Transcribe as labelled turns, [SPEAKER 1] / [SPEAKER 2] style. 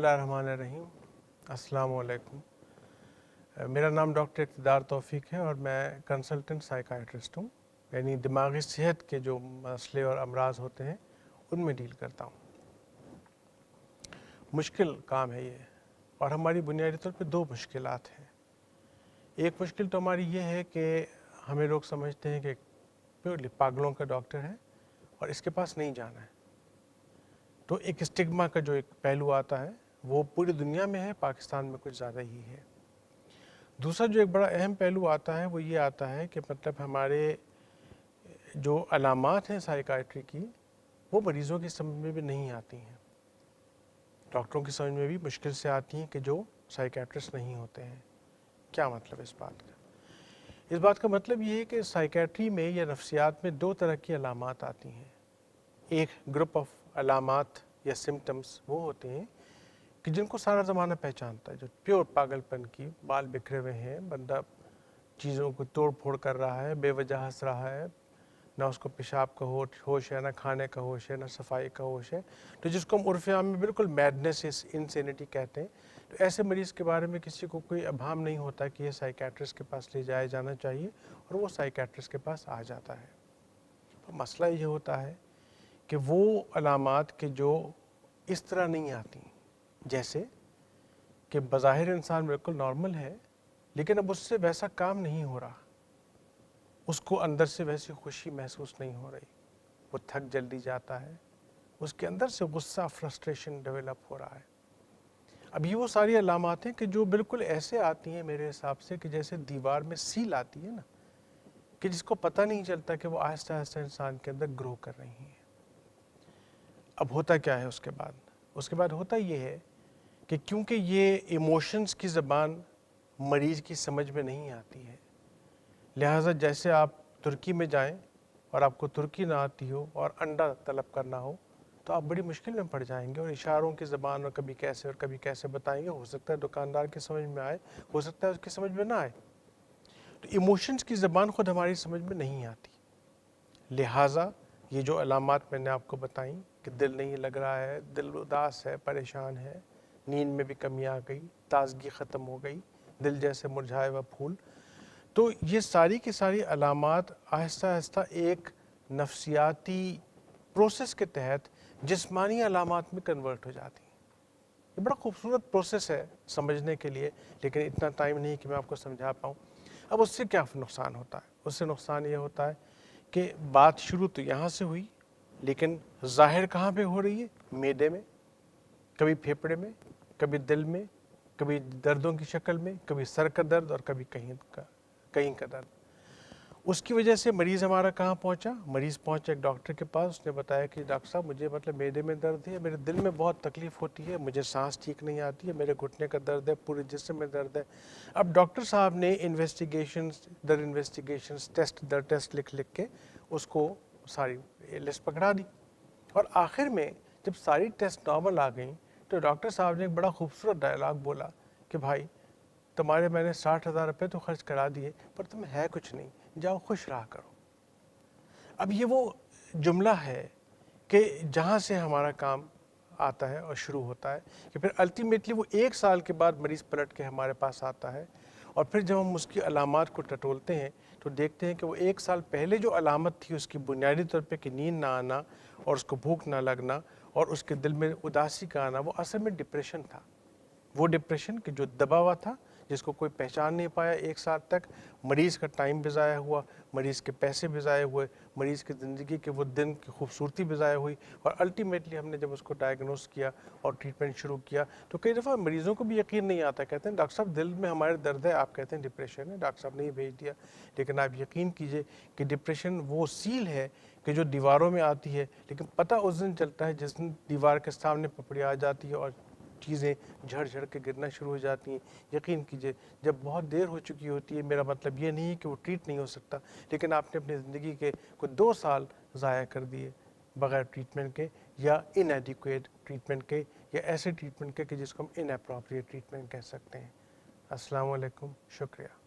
[SPEAKER 1] اللہ الرحمن الرحیم. السلام علیکم. میرا نام ڈاکٹر اقتدار توفیق ہے اور میں کنسلٹنٹ سائیکائٹرسٹ ہوں. یعنی دماغی صحت کے جو مسئلے اور امراض ہوتے ہیں ان میں ڈیل کرتا ہوں. مشکل کام ہے یہ اور ہماری بنیادی طور پہ دو مشکلات ہیں. ایک مشکل تو ہماری یہ ہے کہ ہمیں لوگ سمجھتے ہیں کہ پیورلی پاگلوں کا ڈاکٹر ہے اور اس کے پاس نہیں جانا ہے. تو ایک اسٹگما کا جو ایک پہلو آتا ہے وہ پوری دنیا میں ہے، پاکستان میں کچھ زیادہ ہی ہے. دوسرا جو ایک بڑا اہم پہلو آتا ہے وہ یہ آتا ہے کہ مطلب ہمارے جو علامات ہیں سائیکائٹری کی وہ مریضوں کی سمجھ میں بھی نہیں آتی ہیں. ڈاکٹروں کی سمجھ میں بھی مشکل سے آتی ہیں کہ جو سائیکائٹرسٹ نہیں ہوتے ہیں. کیا مطلب اس بات کا؟ اس بات کا مطلب یہ ہے کہ سائیکائٹری میں یا نفسیات میں دو طرح کی علامات آتی ہیں. ایک گروپ آف علامات یا سمٹمز وہ ہوتے ہیں کہ جن کو سارا زمانہ پہچانتا ہے، جو پیور پاگل پن کی، بال بکھرے ہوئے ہیں، بندہ چیزوں کو توڑ پھوڑ کر رہا ہے، بے وجہ ہنس رہا ہے، نہ اس کو پیشاب کا ہوش ہے، نہ کھانے کا ہوش ہے، نہ صفائی کا ہوش ہے. تو جس کو ہم عرف عام میں بالکل میڈنس انسینٹی کہتے ہیں. تو ایسے مریض کے بارے میں کسی کو کوئی ابہام نہیں ہوتا کہ یہ سائیکیٹرسٹ کے پاس لے جایا جانا چاہیے اور وہ سائیکیٹرسٹ کے پاس آ جاتا ہے. تو مسئلہ یہ ہوتا ہے کہ وہ علامات کے جو اس طرح نہیں آتی، جیسے کہ بظاہر انسان بالکل نارمل ہے لیکن اب اس سے ویسا کام نہیں ہو رہا، اس کو اندر سے ویسی خوشی محسوس نہیں ہو رہی، وہ تھک جلدی جاتا ہے، اس کے اندر سے غصہ فرسٹریشن ڈیولپ ہو رہا ہے. اب یہ وہ ساری علامات ہیں کہ جو بالکل ایسے آتی ہیں میرے حساب سے کہ جیسے دیوار میں سیل آتی ہے نا، کہ جس کو پتہ نہیں چلتا کہ وہ آہستہ آہستہ انسان کے اندر گرو کر رہی ہیں. اب ہوتا کیا ہے اس کے بعد ہوتا یہ ہے کہ کیونکہ یہ ایموشنز کی زبان مریض کی سمجھ میں نہیں آتی ہے، لہٰذا جیسے آپ ترکی میں جائیں اور آپ کو ترکی نہ آتی ہو اور انڈا طلب کرنا ہو تو آپ بڑی مشکل میں پڑ جائیں گے اور اشاروں کی زبان اور کبھی کیسے بتائیں گے. ہو سکتا ہے دکاندار کی سمجھ میں آئے، ہو سکتا ہے اس کی سمجھ میں نہ آئے. تو ایموشنز کی زبان خود ہماری سمجھ میں نہیں آتی، لہٰذا یہ جو علامات میں نے آپ کو بتائیں کہ دل نہیں لگ رہا ہے، دل اداس ہے، پریشان ہے، نیند میں بھی کمی آ گئی، تازگی ختم ہو گئی، دل جیسے مرجھائے ہوا پھول، تو یہ ساری کی ساری علامات آہستہ آہستہ ایک نفسیاتی پروسیس کے تحت جسمانی علامات میں کنورٹ ہو جاتی ہیں. یہ بڑا خوبصورت پروسیس ہے سمجھنے کے لیے، لیکن اتنا ٹائم نہیں کہ میں آپ کو سمجھا پاؤں. اب اس سے کیا نقصان ہوتا ہے؟ اس سے نقصان یہ ہوتا ہے کہ بات شروع تو یہاں سے ہوئی لیکن ظاہر کہاں پہ ہو رہی ہے؟ معدے میں، کبھی پھیپھڑے میں، کبھی دل میں، کبھی دردوں کی شکل میں، کبھی سر کا درد اور کبھی کہیں کا درد. اس کی وجہ سے مریض ہمارا کہاں پہنچا؟ مریض پہنچا ایک ڈاکٹر کے پاس. اس نے بتایا کہ ڈاکٹر صاحب مجھے معدے میں درد ہے، میرے دل میں بہت تکلیف ہوتی ہے، مجھے سانس ٹھیک نہیں آتی ہے، میرے گھٹنے کا درد ہے، پورے جسم میں درد ہے. اب ڈاکٹر صاحب نے انویسٹیگیشنز ٹیسٹ در ٹیسٹ لکھ کے اس کو ساری لسٹ پکڑا دی. اور آخر میں جب ساری ٹیسٹ نارمل آ گئیں تو ڈاکٹر صاحب نے ایک بڑا خوبصورت ڈائلاگ بولا کہ بھائی تمہارے میں نے 60,000 روپے تو خرچ کرا دیے پر تم ہے کچھ نہیں، جاؤ خوش رہا کرو. اب یہ وہ جملہ ہے کہ جہاں سے ہمارا کام آتا ہے اور شروع ہوتا ہے کہ پھر الٹیمیٹلی وہ 1 سال کے بعد مریض پلٹ کے ہمارے پاس آتا ہے اور پھر جب ہم اس کی علامات کو ٹٹولتے ہیں تو دیکھتے ہیں کہ وہ 1 سال پہلے جو علامت تھی اس کی بنیادی طور پہ کہ نیند نہ آنا اور اس کو بھوک نہ لگنا اور اس کے دل میں اداسی کا آنا، وہ اصل میں ڈپریشن تھا. وہ ڈپریشن کہ جو دبا ہوا تھا، جس کو کوئی پہچان نہیں پایا 1 سال تک. مریض کا ٹائم بھی ضائع ہوا، مریض کے پیسے بھی ضائع ہوئے، مریض کی زندگی کے وہ دن کی خوبصورتی بھی ضائع ہوئی. اور الٹیمیٹلی ہم نے جب اس کو ڈائگنوز کیا اور ٹریٹمنٹ شروع کیا تو کئی دفعہ مریضوں کو بھی یقین نہیں آتا، کہتے ہیں ڈاکٹر صاحب دل میں ہمارے درد ہے، آپ کہتے ہیں ڈپریشن ہے، ڈاکٹر صاحب نے یہ بھیج دیا. لیکن آپ یقین کیجئے کہ ڈپریشن وہ سیل ہے کہ جو دیواروں میں آتی ہے، لیکن پتہ اس دن چلتا ہے جس دن دیوار کے سامنے پپڑی آ جاتی ہے اور چیزیں جھڑ جھڑ کے گرنا شروع ہو جاتی ہیں. یقین کیجئے جب بہت دیر ہو چکی ہوتی ہے، میرا مطلب یہ نہیں ہے کہ وہ ٹریٹ نہیں ہو سکتا، لیکن آپ نے اپنی زندگی کے کوئی 2 سال ضائع کر دیے بغیر ٹریٹمنٹ کے یا انایڈیکویٹ ٹریٹمنٹ کے یا ایسے ٹریٹمنٹ کے کہ جس کو ہم اناپروپریٹ ٹریٹمنٹ کہہ سکتے ہیں. السلام علیکم، شکریہ.